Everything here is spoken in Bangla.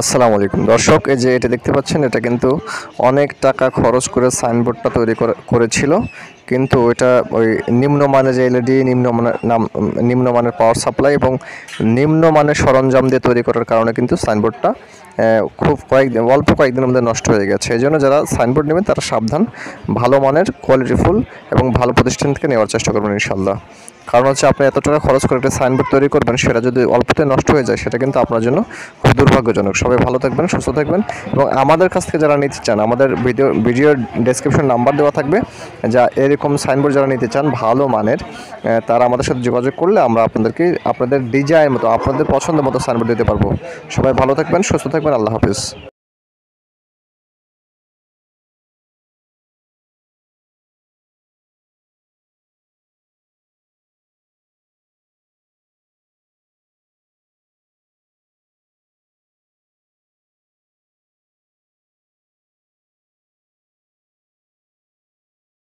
আসসালামু আলাইকুম দর্শক, এই যে এটা দেখতে পাচ্ছেন, এটা কিন্তু অনেক টাকা খরচ করে সাইনবোর্ডটা তৈরি করেছিল, কিন্তু এটা ওই নিম্নমানের যে এলইডি, নিম্নমানের পাওয়ার সাপ্লাই এবং নিম্নমানের সরঞ্জাম দিয়ে তৈরি করার কারণে কিন্তু সাইনবোর্ডটা খুব অল্প কয়েকদিনের মধ্যে নষ্ট হয়ে গেছে। এই জন্য যারা সাইনবোর্ড নেবেন তারা সাবধান, ভালো মানের, কোয়ালিটিফুল এবং ভালো প্রতিষ্ঠান থেকে নেওয়ার চেষ্টা করবেন ইনশাল্লাহ। কারণ হচ্ছে আপনি এত টাকা খরচ করে একটা সাইনবোর্ড তৈরি করবেন, সেটা যদি অল্পতে নষ্ট হয়ে যায় সেটা কিন্তু আপনার জন্য খুব দুর্ভাগ্যজনক। সবাই ভালো থাকবেন, সুস্থ থাকবেন এবং আমাদের কাছ থেকে যারা নিতে চান, আমাদের ভিডিওর ডেসক্রিপশন নাম্বার দেওয়া থাকবে, যা এরকম সাইনবোর্ড যারা নিতে চান ভালো মানের, তারা আমাদের সাথে যোগাযোগ করলে আমরা আপনাদেরকে আপনাদের ডিজাইন মতো, আপনাদের পছন্দ মতো সাইনবোর্ড দিতে পারবো। সবাই ভালো থাকবেন, সুস্থ থাকবেন, আল্লাহ হাফিজ।